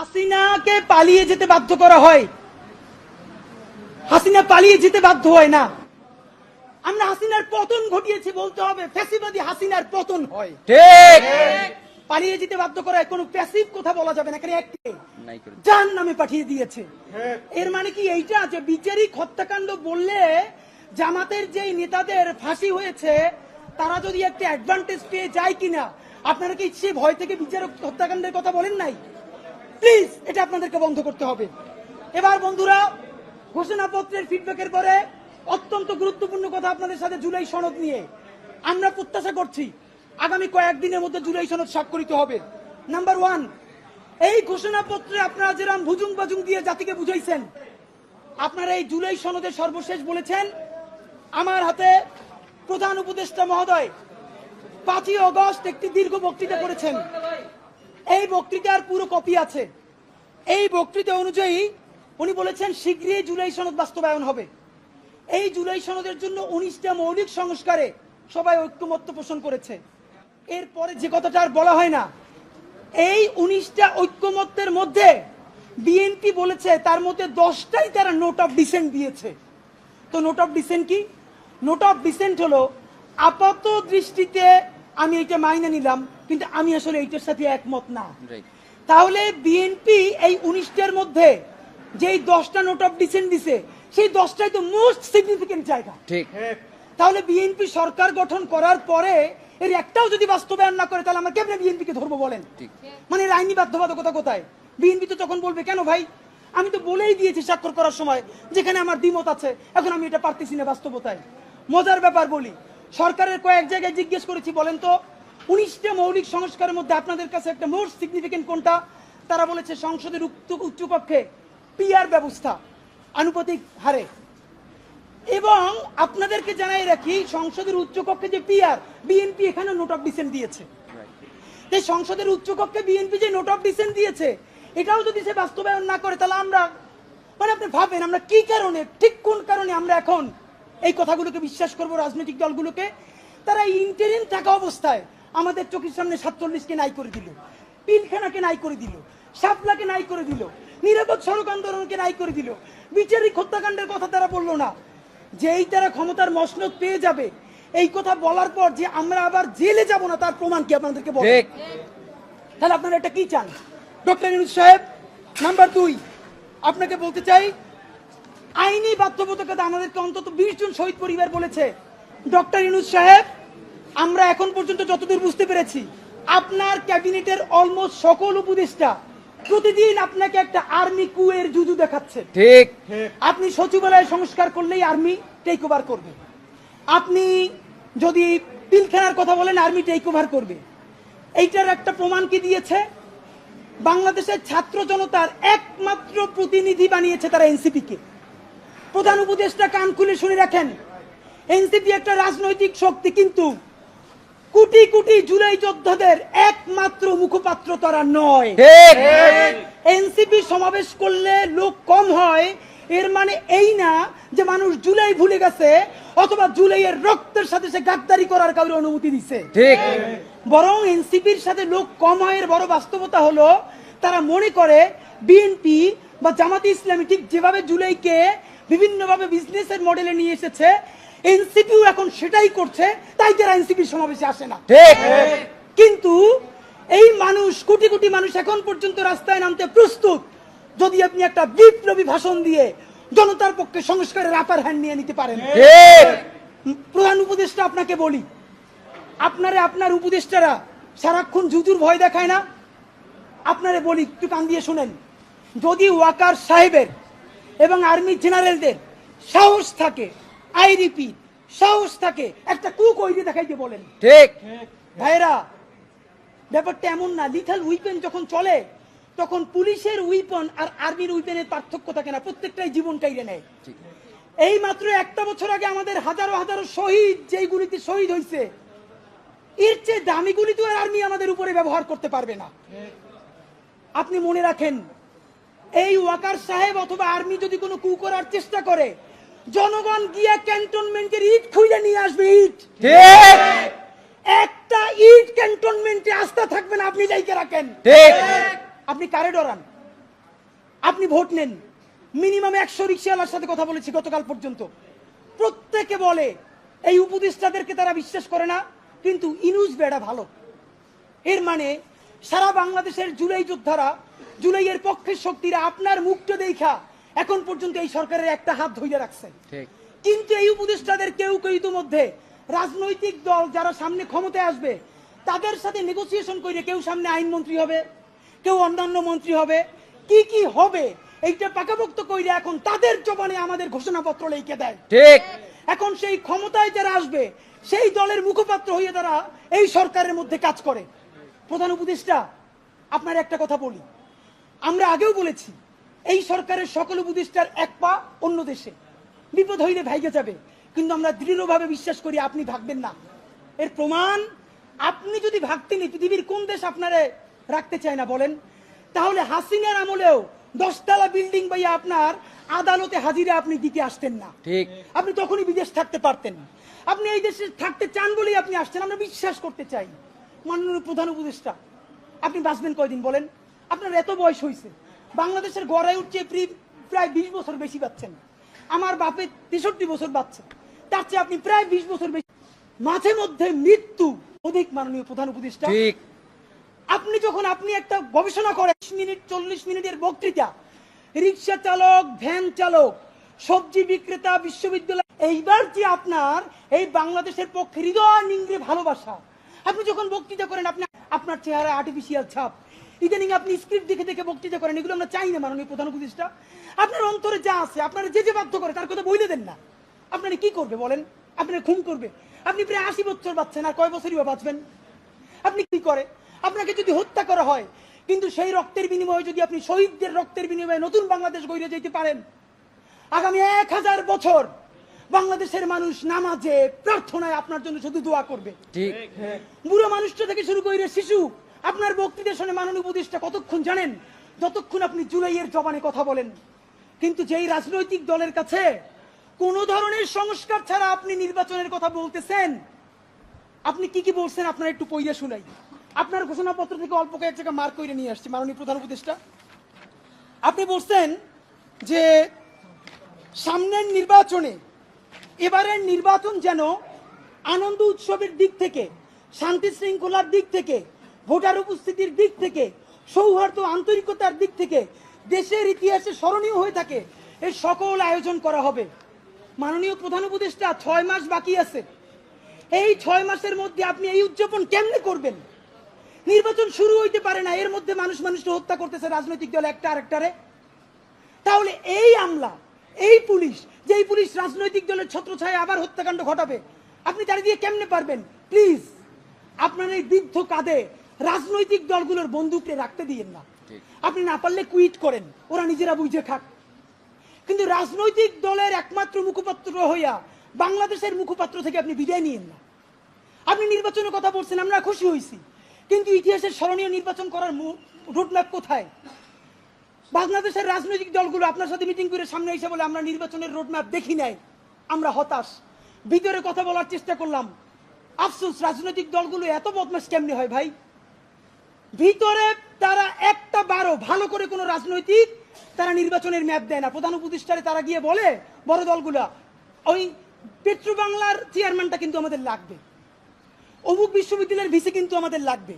হাসিনাকে পালিয়ে যেতে বাধ্য করা হয়, হাসিনা পালিয়ে যেতে বাধ্য হয় না। আমরা হাসিনার পতন ঘটিয়েছি বলতে হবে, ফ্যাসিবাদী হাসিনার পতন হয়। ঠিক। পালিয়ে যেতে বাধ্য করায় কোনো প্যাসিভ কথা বলা যাবে না, এখানে একটি জাহান্নামে পাঠিয়ে দিয়েছে। এর মানে কি এইটা যে বিচারিক হত্যাকাণ্ড বললে জামাতের যেই নেতাদের ফাঁসি হয়েছে তারা যদি একটা অ্যাডভান্টেজ পেয়ে যায় কিনা, আপনারা কি সে ভয় থেকে বিচারিক হত্যাকাণ্ডের কথা বলেন নাই? প্লিজ এটা আপনাদেরকে বন্ধ করতে হবে। এবার বন্ধুরা, ঘোষণাপত্রের ফিডব্যাকের পরে অত্যন্ত গুরুত্বপূর্ণ কথা আপনাদের সাথে জুলাই সনদ নিয়ে। আমরা প্রত্যাশা করছি আগামী কয়েকদিনের মধ্যে জুলাই সনদ স্বাক্ষরিত হবে। নাম্বার 1, এই ঘোষণাপত্রে আপনারা যেরকম ভুজুং বাজুং দিয়ে জাতিকে বুঝাইছেন, আপনারা এই জুলাই সনদের সর্বশেষ বলেছেন। আমার হাতে প্রধান উপদেষ্টা মহোদয় 5ই আগস্ট একটি দীর্ঘ বক্তৃতা করেছেন। এই বক্তৃতার পুরো কপি আছে। এই বক্তৃতা অনুযায়ী উনি বলেছেন শীঘ্রই জুলাই সনদ বাস্তবায়ন হবে। এই জুলাই সনদের জন্য 19টা মৌলিক সংস্কারে সবাই ঐক্যমত্য পোষণ করেছে। এরপরে যে কথাটা আর বলা হয় না, এই 19টা ঐক্যমত্যের মধ্যে বিএনপি বলেছে তার মধ্যে 10টাই তারা নোট অফ ডিসেন্ট দিয়েছে। তো নোট অফ ডিসেন্ট কি? নোট অফ ডিসেন্ট হলো আপাত দৃষ্টিতে আমি এটা মাইনে নিলাম, কিন্তু আমি আসলে এইটার সাথে একমত না। তাহলে বিএনপি এই 19টার মধ্যে যেই 10টা নোট অফ ডিসেন্ট দিছে, সেই 10টাই তো মোস্ট সিগনিফিকেন্ট জায়গা। ঠিক। তাহলে বিএনপি সরকার গঠন করার পরে এর একটাও যদি বাস্তবায়ন না করে, তাহলে আমরা কেমনে বিএনপিকে ধরবো বলেন? মানে এর আইনি বাধ্যবাধকতা কোথায়? বিএনপি তো তখন বলবে, কেন ভাই, আমি তো বলেই দিয়েছি স্বাক্ষর করার সময় যেখানে আমার দ্বিমত আছে, এখন আমি এটা পারতেছি না বাস্তবতায়। মজার ব্যাপার বলি, সরকারের কয়েক জায়গায় জিজ্ঞেস করেছি, বলেন তো 19টা মৌলিক সংস্কারের মধ্যে আপনাদের কাছে একটা মোস্ট সিগনিফিকেন্ট কোনটা? তারা বলেছে সংসদের উচ্চকক্ষে পিআর ব্যবস্থা আনুপাতিক হারে। এবং আপনাদেরকে জানাই রাখি, সংসদের উচ্চকক্ষে যে পিআর, বিএনপি এখানে নোট অফ ডিসেন্ট দিয়েছে। তাই সংসদের উচ্চকক্ষে বিএনপি যে নোট অফ ডিসেন্ট দিয়েছে, এটাও যদি সে বাস্তবায়ন না করে, তাহলে আমরা, মানে আপনি ভাবেন আমরা কি কারণে, ঠিক কোন কারণে আমরা এখন এই কথাগুলোকে বিশ্বাস করব? রাজনৈতিক দলগুলোকে তারা ইন্টারিম থাকা অবস্থায় আমাদের চোখের সামনে 47কে নাই করে দিল, পিলখানাকে নাই করে দিল, শাপলাকে নাই করে দিল, নিরাপদ সড়ক আন্দোলনকে নাই করে দিল, বিচারিক হত্যাকাণ্ডের কথা তারা বললো না। যেই তারা ক্ষমতার মসনদ পেয়ে যাবে, এই কথা বলার পর যে আমরা আবার জেলে যাব না, তার প্রমাণ কি আপনাদেরকে বলবো? তাহলে আপনারা এটা কি চান? ডক্টর ইউনূস সাহেব, নাম্বার 2, আপনাকে বলতে চাই, আইনি বাধ্যবাধকতা আমাদেরকে অন্তত 20 জন শহীদ পরিবার বলেছে। ডক্টর ইউনূস সাহেব, আমরা এখন পর্যন্ত যতদূর বুঝতে পেরেছি, আপনার ক্যাবিনেটের অলমোস্ট সকল উপদেষ্টা প্রতিদিন আপনাকে একটা আর্মি কুয়ের জুজু দেখাচ্ছে। ঠিক। আপনি সচিবালয় সংস্কার করলেই আর্মি টেক ওভার করবে, আপনি যদি পিলখানার কথা বলেন আর্মি টেক ওভার করবে। এইটার একটা প্রমাণ কি দিয়েছে? বাংলাদেশের ছাত্র জনতার একমাত্র প্রতিনিধি বানিয়েছে তারা এনসিপি কে। প্রধান উপদেষ্টা কান খুলে শুনে রাখেন, এনসিপি একটা রাজনৈতিক শক্তি, কিন্তু কোটি কোটি জুলাই যোদ্ধাদের একমাত্র মুখপাত্র তারা নয়। এনসিপি সমাবেশ করলে লোক কম হয়, এর মানে এই না যে মানুষ জুলাই ভুলে গেছে অথবা জুলাইয়ের রক্তের সাথে সে গাদ্দারি করার কাউকে অনুমতি দিচ্ছে। বরং এনসিপির সাথে লোক কম হয় এর বড় বাস্তবতা হলো তারা মনে করে বিএনপি বা জামাতে ইসলামী ঠিক যেভাবে জুলাইকে বিভিন্নভাবে বিজনেসের মডেলে নিয়ে এসেছে, এনসিপিও এখন সেটাই করছে, তাই তারা এনসিপির সমাবেশে আসে না। কিন্তু এই মানুষ, কোটি কোটি মানুষ এখন পর্যন্ত রাস্তায় নামতে প্রস্তুত, যদি আপনি একটা বিপ্লবী ভাষণ দিয়ে জনতার পক্ষে সংস্কারের আপার হ্যান্ড নিয়ে নিতে পারেন। প্রধান উপদেষ্টা, আপনাকে বলি, আপনার উপদেষ্টারা সারাক্ষণ জুজুর ভয় দেখায় না? আপনারে বলি, একটু কান দিয়ে শুনেন, যদি ওয়াকার সাহেবের এবং আর্মি জেনারেলদের সাহস থাকে, আই রিপিট, সাহস থাকে, একটা কুক ওইদিকে দেখাইতে বলেন। ঠিক ভাইরা, ব্যাপারটা এমন না। লিথাল উইপেন যখন চলে, তখন পুলিশের উইপন আর আর্মির উইপেনের পার্থক্য থাকে না, প্রত্যেকটাই জীবন কাইরে নেয়। এই মাত্র একটা বছর আগে আমাদের হাজারো হাজারো শহীদ যেই গুলিতে শহীদ হয়েছে, এর চেয়ে দামি গুলি তো আর আর্মি আমাদের উপরে ব্যবহার করতে পারবে না। আপনি মনে রাখেন, এই ওয়াকার সাহেব অথবা আর্মি যদি কোনো কু করার চেষ্টা করে, জনগণ গিয়া ক্যান্টনমেন্টের ইট খুঁজে নিয়ে আসবে। ইট, একটা ইট ক্যান্টনমেন্টে আস্থা থাকবে না, আপনি যাইকে রাখেন। আপনি কারে ডরান? আপনি ভোট নেন, মিনিমাম 100 রিক্সাওয়ালার সাথে কথা বলেছি গতকাল পর্যন্ত, প্রত্যেকে বলে এই উপদেষ্টাদেরকে তারা বিশ্বাস করে না, কিন্তু ইনুস বেড়া ভালো। এর মানে সারা বাংলাদেশের জুলাই যোদ্ধারা, জুলাইয়ের পক্ষের শক্তিরা আপনার মুখটা দেখা এখন পর্যন্ত এই সরকারের একটা হাত ধরে রাখছে। কিন্তু এই উপদেষ্টাদের কেউ কেউ ইতিমধ্যে রাজনৈতিক দল যারা সামনে ক্ষমতায় আসবে তাদের সাথে নেগোসিয়েশন করে কেউ সামনে আইনমন্ত্রী হবে, কেউ অন্যান্য মন্ত্রী হবে, কি কি হবে এইটা পাকাপোক্ত কইরা এখন তাদের জবানে আমাদের ঘোষণাপত্র লিখে দেয়। ঠিক। এখন সেই ক্ষমতায় যারা আসবে সেই দলের মুখপাত্র হয়ে তারা এই সরকারের মধ্যে কাজ করে। প্রধান উপদেষ্টা, আপনার একটা কথা বলি, আমরা আগেও বলেছি এই সরকারের সকল উপদেষ্টার এক পা অন্য দেশে, বিপদ হইলে ভাইগে যাবে, কিন্তু আমরা দৃঢ়ভাবে বিশ্বাস করি আপনি ভাগবেন না। এর প্রমাণ, আপনি যদি ভাগতেন পৃথিবীর কোন দেশ আপনারে রাখতে চায় না বলেন? তাহলে হাসিনার আমলেও 10 তলা বিল্ডিং বাইয়া আপনার আদালতে হাজিরা আপনি দিতে আসতেন না। ঠিক। আপনি তখনই বিদেশ থাকতে পারতেন। আপনি এই দেশে থাকতে চান বলেই আপনি আসছেন, আমরা বিশ্বাস করতে চাই। মাননীয় প্রধান উপদেষ্টা, আপনি বাঁচবেন কয়দিন বলেন? আপনার এত বয়স হয়েছে, বাংলাদেশের গড়ায় উঠছে প্রায় 20 বছর বেশি বাঁচছেন। আমার বাপে 63 বছর বাঁচছে, তার চেয়ে আপনি প্রায় 20 বছর বেশি। মাঝে মধ্যে মৃত্যু অধিক। মাননীয় প্রধান উপদেষ্টা, ঠিক। আপনি যখন একটা গবেষণা করেন 40 মিনিটের বক্তৃতা, রিক্সা চালক, ভ্যান চালক, সবজি বিক্রেতা, বিশ্ববিদ্যালয়, এইবার যে আপনার এই বাংলাদেশের পক্ষে হৃদয় নিংড়ে ভালোবাসা, আপনি যখন বক্তৃতা করেন আপনার চেহারা আর্টিফিশিয়াল ছাপ, ইদানিং আপনি স্ক্রিপ্ট দেখে দেখে বক্তৃতা করেন, এগুলো আমরা চাই না। মাননীয় প্রধান উপদেষ্টা, আপনার অন্তরে যা আছে, আপনার যে বাধ্য করে তার কথা বইলে দেন না। আপনারা কি করবে বলেন? আপনার খুন করবে? আপনি প্রায় 80 বছর বাঁচছেন, আর কয় বছরই বা বাঁচবেন? আপনি কি করে? আপনাকে যদি হত্যা করা হয়, কিন্তু সেই রক্তের বিনিময়ে যদি আপনি শহীদদের রক্তের বিনিময়ে নতুন বাংলাদেশ গড়ে যেতে পারেন, আগামী 1000 বছর বাংলাদেশের মানুষ নামাজে প্রার্থনায় আপনার জন্য শুধু দোয়া করবে। ঠিক। বুড়ো মানুষটা থেকে শুরু করে শিশু আপনার বক্তৃতা শুনে মাননীয় উপদেষ্টা কতক্ষণ জানেন? যতক্ষণ আপনি জুলাইয়ের জবানে কথা বলেন। কিন্তু যেই রাজনৈতিক দলের কাছে কোন ধরনের সংস্কার ছাড়া আপনি নির্বাচনের কথা বলতেছেন, আপনি কি কি বলছেন আপনার একটু পইরা শুনাই। আপনার ঘোষণাপত্র থেকে অল্প কয়েক জায়গা মার্ক করে নিয়ে আসছি। মাননীয় প্রধান উপদেষ্টা, আপনি বলছেন যে সামনের নির্বাচনে, এবারের নির্বাচন যেন আনন্দ উৎসবের দিক থেকে, শান্তি শৃঙ্খলার দিক থেকে, ভোটার উপস্থিতির দিক থেকে, সৌহার্দ্য আন্তরিকতার দিক থেকে দেশের ইতিহাসে স্মরণীয় হয়ে থাকে, এই সকল আয়োজন করা হবে। মাননীয় প্রধান উপদেষ্টা, 6 মাস বাকি আছে। এই 6 মাসের মধ্যে আপনি এই উদযাপন কেমনে করবেন? নির্বাচন শুরু হইতে পারে না, এর মধ্যে মানুষকে হত্যা করতেছে রাজনৈতিক দল একটা আরেকটারে। তাহলে এই আমলা, এই পুলিশ, যেই পুলিশ রাজনৈতিক দলের ছত্রছায়ায় আবার হত্যাকাণ্ড ঘটাবে, আপনি তারা দিয়ে কেমনে পারবেন? প্লিজ আপনার এই বৃদ্ধ কাঁধে রাজনৈতিক দলগুলোর বন্দুককে রাখতে দিয়েন না। আপনি না পারলে কুইট করেন, ওরা নিজেরা বুঝে খাক। কিন্তু রাজনৈতিক দলের একমাত্র মুখপাত্র হইয়া বাংলাদেশের মুখপাত্র থেকে আপনি বিদায় নিয়েন না। আপনি নির্বাচনের কথা বলছেন, আমরা খুশি হয়েছি, কিন্তু ইতিহাসের স্মরণীয় নির্বাচন করার রোডম্যাপ কোথায়? বাংলাদেশের রাজনৈতিক দলগুলো আপনার সাথে মিটিং করে সামনে এসে বলে আমরা নির্বাচনের রোডম্যাপ দেখি নাই, আমরা হতাশ। ভিতরে কথা বলার চেষ্টা করলাম, আফসোস রাজনৈতিক দলগুলো এত বদমাশ কেমনে হয় ভাই? ভিতরে তারা একটা বারো ভালো করে কোনো রাজনৈতিক তারা নির্বাচনের ম্যাপ দেয় না। প্রধান উপদেষ্টারে তারা গিয়ে বলে বড় দলগুলা, ওই পেট্রো বাংলার চেয়ারম্যানটা কিন্তু আমাদের লাগবে, অমুক বিশ্ববিদ্যালয়ের ভিসি কিন্তু আমাদের লাগবে,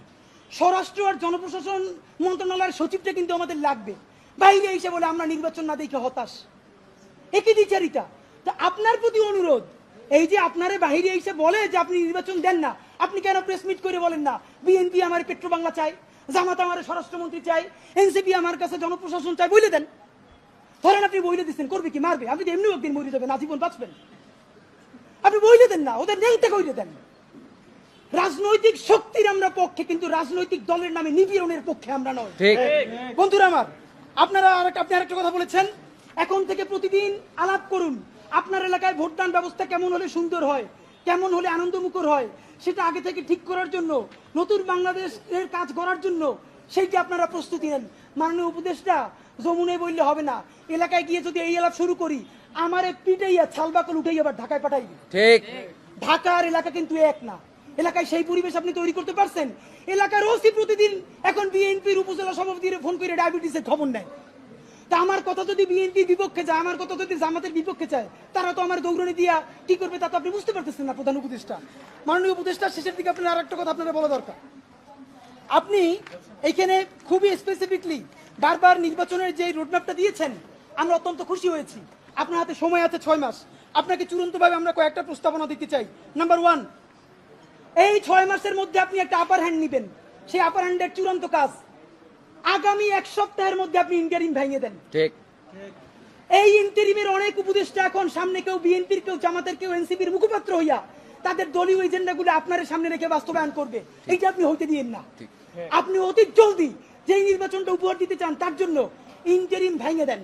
স্বরাষ্ট্র আর জনপ্রশাসন মন্ত্রণালয়ের সচিবটা কিন্তু আমাদের লাগবে। বাইরে এসে বলে আমরা নির্বাচন না দেখে হতাশ। একই দ্বিচারিতা। তা আপনার প্রতি অনুরোধ, এই যে আপনারে বাহিরে এসে বলে যে আপনি নির্বাচন দেন না, আপনি কেন প্রেস মিট করে বলেন না বিএনপি আমার পেট্রো বাংলা চাই, জামাত আমার স্বরাষ্ট্রমন্ত্রী চাই, এনসিপি আমার কাছে জনপ্রশাসন চাই, বলে দেন। ধরেন আপনি বইলে দিচ্ছেন, করবে কি? মারবে। আপনি তো এমনি একদিন মরে যাবেন, আজীবন বাঁচবেন। আপনি বইলে দেন না, ওদের নেংতে কইলে দেন। রাজনৈতিক শক্তির আমরা পক্ষে, কিন্তু রাজনৈতিক দলের নামে নিপীড়নের পক্ষে আমরা নয়। বন্ধুরা আমার, আপনি আরেকটা কথা বলেছেন, এখন থেকে প্রতিদিন আলাপ করুন আপনার এলাকায় ভোটদান ব্যবস্থা কেমন হলে সুন্দর হয়, কেমন হলে আনন্দমুখর হয়, সেটা আগে থেকে ঠিক করার জন্য, নতুন বাংলাদেশের কাজ করার জন্য সেইটা আপনারা প্রস্তুতি নেন। মাননীয় উপদেষ্টা, যমুনে বললে হবে না, এলাকায় গিয়ে যদি এই আলাপ শুরু করি, আমারে পিটাইয়া ছালবাকল উঠেই আবার ঢাকায় পাঠাই। ঠিক। ঢাকার এলাকা কিন্তু এক না। এলাকায় সেই পরিবেশ আপনি তৈরি করতে পারছেন? এলাকার ওসি প্রতিদিন এখন বিএনপির উপজেলা সভাপতির ফোন করে ডায়াবেটিসের খবর নেয়। তা আমার কথা যদি বিএনপি বিপক্ষে যায়, আমার কথা যদি জামাতের বিপক্ষে যায়, তারা তো আমার দৌড়নি দিয়া কি করবে তা তো আপনি বুঝতে পারতেছেন না। প্রধান উপদেষ্টা, মাননীয় উপদেষ্টা, শেষের দিকে আপনার আর একটা কথা আপনাদের বলা দরকার। আপনি এইখানে খুবই স্পেসিফিকলি বারবার নির্বাচনের যে রোডম্যাপটা দিয়েছেন, আমরা অত্যন্ত খুশি হয়েছি। আপনার হাতে সময় আছে 6 মাস। আপনাকে চূড়ান্তভাবে আমরা কয়েকটা প্রস্তাবনা দিতে চাই। নাম্বার 1, এই 6 মাসের মধ্যে আপনি একটা আপার হ্যান্ড নেবেন। সেই আপার হ্যান্ডের চূড়ান্ত কাজ আগামী 1 সপ্তাহের মধ্যে আপনি ইন্টারিম ভেঙে দেন। ঠিক। এই ইন্টারিমের অনেক উপদেষ্টা এখন সামনে কেউ বিএনপির, কেউ জামাতের, কেউ এনসিপির মুখপাত্র হইয়া তাদের দলীয় এজেন্ডাগুলো আপনার সামনে রেখে বাস্তবায়ন করবে। এইটা আপনি হইতে দিয়েন না। আপনি অতি জলদি যেই নির্বাচনটা উপহার দিতে চান তার জন্য ইন্টারিম ভেঙে দেন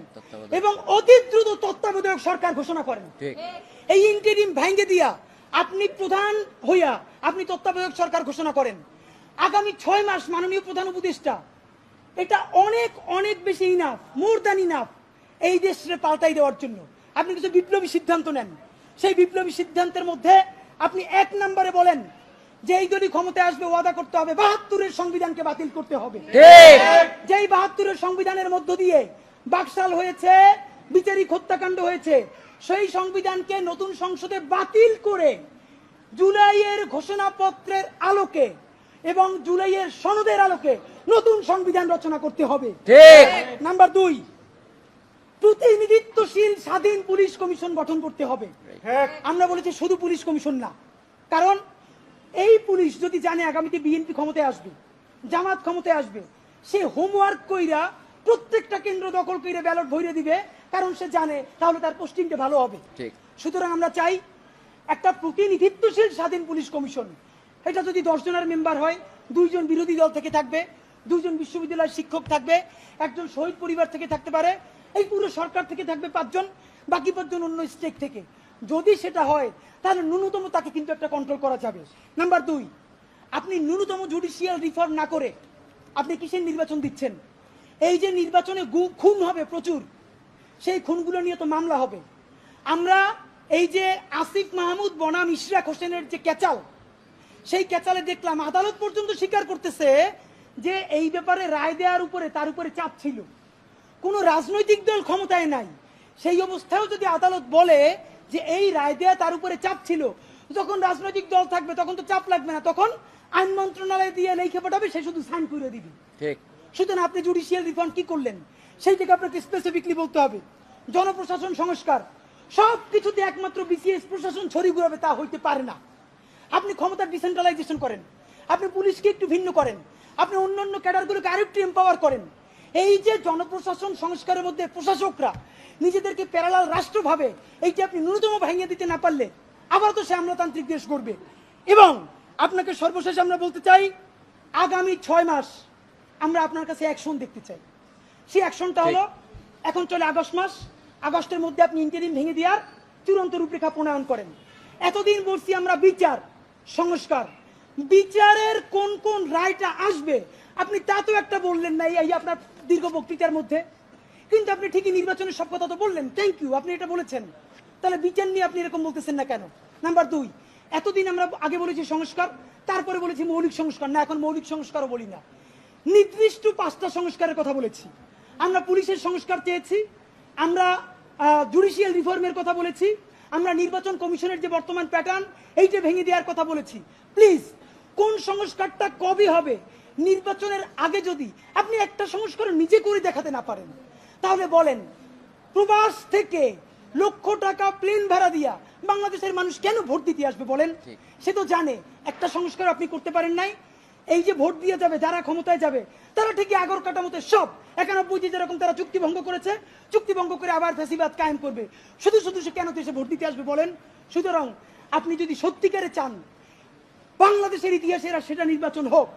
এবং অতি দ্রুত তত্ত্বাবধায়ক সরকার ঘোষণা করেন। এই ইন্টারিম ভেঙে দিয়া আপনি প্রধান হইয়া আপনি তত্ত্বাবধায়ক সরকার ঘোষণা করেন। আগামী 6 মাস মাননীয় প্রধান উপদেষ্টা, এটা অনেক অনেক বেশি ইনাফ, মোর দ্যান ইনাফ এই দেশে পাল্টাই দেওয়ার জন্য। আপনি কিছু বিপ্লবী সিদ্ধান্ত নেন। সেই বিপ্লবী সিদ্ধান্তের মধ্যে আপনি 1 নম্বরে বলেন যে এই দলই ক্ষমতায় আসবে ওয়াদা করতে হবে 72-এর সংবিধানকে বাতিল করতে হবে। যেই 72-এর সংবিধানের মধ্য দিয়ে বাকশাল হয়েছে, বিচারিক হত্যাকাণ্ড হয়েছে, সেই সংবিধানকে নতুন সংসদে বাতিল করে জুলাইয়ের ঘোষণাপত্রের আলোকে এবং জুলাইয়ের সনদের আলোকে নতুন সংবিধান রচনা করতে হবে। নাম্বার 2, প্রতিনিধিত্বশীল স্বাধীন পুলিশ কমিশন গঠন করতে হবে। আমরা বলেছি শুধু পুলিশ কমিশন না, কারণ এই পুলিশ যদি জানে আগামীতে বিএনপি ক্ষমতায় আসবে, জামাত ক্ষমতায় আসবে, সে হোমওয়ার্ক কইরা প্রত্যেকটা কেন্দ্র দখল করে ব্যালট ভরে দিবে, কারণ সে জানে তাহলে তার পোস্টিংটা ভালো হবে। সুতরাং আমরা চাই একটা প্রতিনিধিত্বশীল স্বাধীন পুলিশ কমিশন। এটা যদি 10 জনের মেম্বার হয়, 2 জন বিরোধী দল থেকে থাকবে, 2 জন বিশ্ববিদ্যালয়ের শিক্ষক থাকবে, 1 জন শহীদ পরিবার থেকে থাকতে পারে, এই পুরো সরকার থেকে থাকবে 5 জন, বাকি 5 জন অন্য স্টেক থেকে। যদি সেটা হয় তাহলে ন্যূনতম তাকে কিন্তু একটা কন্ট্রোল করা যাবে। নাম্বার 2, আপনি ন্যূনতম জুডিশিয়াল রিফর্ম না করে আপনি কিসের নির্বাচন দিচ্ছেন? এই যে নির্বাচনে খুন হবে প্রচুর, সেই খুনগুলো নিয়ে তো মামলা হবে। আমরা এই যে আসিফ মাহমুদ বনাম ইশরাক হোসেনের যে ক্যাচাল, সেই ক্যাচালে দেখলাম আদালত পর্যন্ত স্বীকার করতেছে যে এই ব্যাপারে রায় দেওয়ার উপরে তার উপরে চাপ ছিল। কোনো রাজনৈতিক দল ক্ষমতায় নাই, সেই অবস্থায়ও যদি আদালত বলে যে এই রায় দেওয়া তার উপরে চাপ ছিল, যখন রাজনৈতিক দল থাকবে তখন তো চাপ লাগবে না, তখন আইন মন্ত্রণালয় দিয়ে লেখা পাঠাবে, সে শুধু সাইন করে দিবে। সুতরাং আপনি জুডিশিয়াল রিফর্ম কি করলেন সেই থেকে আপনাকে স্পেসিফিকলি বলতে হবে। জনপ্রশাসন সংস্কার, সব কিছুতে একমাত্র বিসিএস প্রশাসন ছড়ি ঘুরাবে তা হইতে পারে না। আপনি ক্ষমতা ডিসেন্ট্রালাইজেশন করেন, আপনি পুলিশকে একটু ভিন্ন করেন, আপনি অন্যান্য ক্যাডারগুলোকে আরেকটু এম্পাওয়ার করেন। এই যে জনপ্রশাসন সংস্কারের মধ্যে প্রশাসকরা নিজেদেরকে প্যারালাল রাষ্ট্র ভাবে, এইটা আপনি ন্যূনতম ভেঙে দিতে না পারলে আবার তো সে আমলাতান্ত্রিক দেশ করবে। এবং আপনাকে সর্বশেষ আমরা বলতে চাই, আগামী 6 মাস আমরা আপনার কাছে অ্যাকশন দেখতে চাই। সেই অ্যাকশনটা হলো, এখন চলে আগস্ট মাস, আগস্টের মধ্যে আপনি ইন্টারিম ভেঙে দেওয়ার চূড়ান্ত রূপরেখা প্রণয়ন করেন। এতদিন বলছি আমরা বিচার সংস্কার, বিচারের কোন কোন রায়টা আসবে আপনি তা তো একটা বললেন না এই আপনার দীর্ঘ বক্তৃতার মধ্যে, কিন্তু আপনি ঠিকই নির্বাচনের সব কথা তো বললেন, থ্যাংক ইউ, আপনি এটা বলেছেন। তাহলে বিচার নিয়ে আপনি এরকম বলতেছেন না কেন? নাম্বার 2, এতদিন আমরা আগে বলেছি সংস্কার, তারপরে বলেছি মৌলিক সংস্কার, না এখন মৌলিক সংস্কারও বলি না, নির্দিষ্ট 5টা সংস্কারের কথা বলেছি। আমরা পুলিশের সংস্কার চেয়েছি, আমরা জুডিশিয়াল রিফর্মের কথা বলেছি, আমরা নির্বাচন কমিশনের যে বর্তমান প্যাটার্ন এইটা ভেঙে দেওয়ার কথা বলেছি। প্লিজ, কোন সংস্কারটা কবে হবে? নির্বাচনের আগে যদি আপনি একটা সংস্কার নিজে করে দেখাতে না পারেন, তাহলে বলেন প্রবাস থেকে লক্ষ টাকা প্লেন ভাড়া দিয়া বাংলাদেশের মানুষ কেন ভোট দিতে আসবে বলেন? সে তো জানে একটা সংস্কার আপনি করতে পারেন নাই। এই যে ভোট দিয়ে যাবে যারা ক্ষমতায় যাবে, তারা ঠিকই আগর কাটা মতো সব 91 যেরকম তারা চুক্তি ভঙ্গ করেছে, চুক্তি ভঙ্গ করে আবার ফ্যাসিবাদ কায়েম করবে। শুধু শুধু সে কেন তো এসে ভোট দিতে আসবে বলেন? সুতরাং আপনি যদি সত্যিকারে চান বাংলাদেশের ইতিহাসে সেটা নির্বাচন হোক,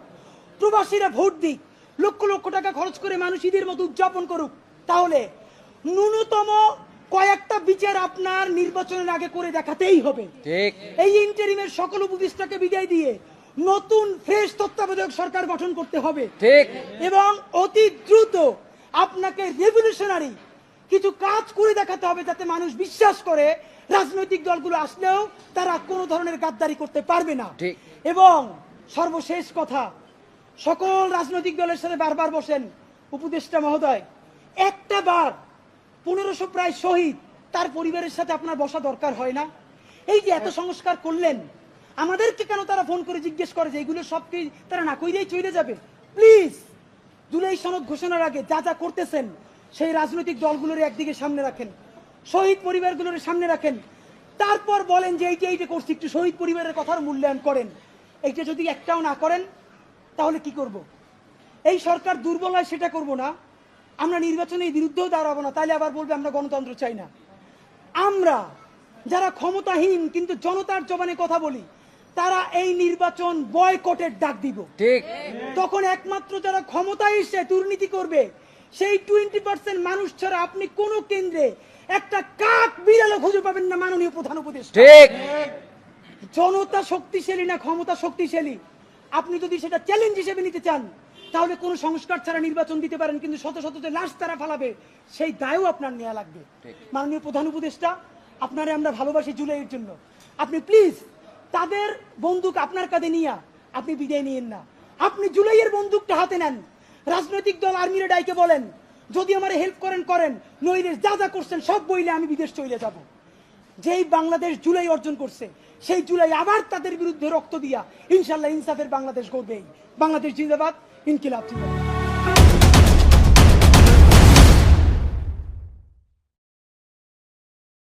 প্রবাসীরা ভোট দিক, লক্ষ লক্ষ টাকা খরচ করে মানুষ ঈদের মতো উদযাপন করুক, তাহলে ন্যূনতম কয়েকটা বিচার আপনার নির্বাচনের আগে করে দেখাতেই হবে। এই ইন্টারিমের সকল উপদেষ্টাকে বিদায় দিয়ে নতুন ফ্রেশ তত্ত্বাবধায়ক সরকার গঠন করতে হবে এবং অতি দ্রুত আপনাকে রেভলিউশনারি কিছু কাজ করে দেখাতে হবে, যাতে মানুষ বিশ্বাস করে রাজনৈতিক দলগুলো আসলেও তারা কোনো ধরনের গাদ্দারি করতে পারবে না। এবং সর্বশেষ কথা, সকল রাজনৈতিক দলের সাথে বারবার বসেন উপদেষ্টা মহোদয়, একটা বার 1500 প্রায় শহীদ তার পরিবারের সাথে আপনার বসা দরকার হয় না? এই যে এত সংস্কার করলেন, আমাদেরকে কেন তারা ফোন করে জিজ্ঞেস করে যে এগুলো সব কি তারা না কইরেই চলে যাবে? প্লিজ জুলাই সনদ ঘোষণার আগে যা যা করতেছেন সেই রাজনৈতিক দলগুলোর একদিকে সামনে রাখেন, শহীদ পরিবারগুলোর সামনে রাখেন, তারপর বলেন যে এইটা এইটা করছি, একটু শহীদ পরিবারের কথার মূল্যায়ন করেন। এইটা যদি একটাও না করেন তাহলে কি করব? এই সরকার দুর্বল হয় সেটা করব না, আমরা নির্বাচনের বিরুদ্ধেও দাঁড়াবো না, তাইলে আবার বলবে আমরা গণতন্ত্র চাই না। আমরা যারা ক্ষমতাহীন কিন্তু জনতার জবানে কথা বলি, তারা এই নির্বাচন বয়কটের ডাক দিব। ঠিক। তখন একমাত্র যারা ক্ষমতায় এসে দুর্নীতি করবে সেই 20% মানুষ ছাড়া আপনি কোন কেন্দ্রে একটা কাক বিড়ালও খুঁজে পাবেন না। মাননীয় প্রধান উপদেষ্টা, ঠিক। জনতা শক্তিশালী না ক্ষমতা শক্তিশালী, আপনি যদি সেটা চ্যালেঞ্জ হিসেবে নিতে চান তাহলে কোনো সংস্কার ছাড়া নির্বাচন দিতে পারেন, কিন্তু শত শত যে লাশ তারা ফালাবে সেই দায়ও আপনার নেওয়া লাগবে। মাননীয় প্রধান উপদেষ্টা, আপনারে আমরা ভালোবাসি জুলাইয়ের জন্য, আপনি প্লিজ তাদের বন্দুক আপনার কাঁধে নিয়ে আপনি বিদায় নিয়েন না। আপনি জুলাইয়ের বন্দুকটা হাতে নেন, রাজনৈতিক দল আর্মিরে ডাইকে বলেন যদি আমার হেল্প করেন করেন, নইলে যা যা করছেন সব বইলে আমি বিদেশ চলে যাব। যেই বাংলাদেশ জুলাই অর্জন করছে সেই জুলাই আবার তাদের বিরুদ্ধে রক্ত দিয়া ইনশাল্লাহ ইনসাফের বাংলাদেশ গড়বেই। বাংলাদেশ জিন্দাবাদ, ইনকিলাব জিন্দাবাদ।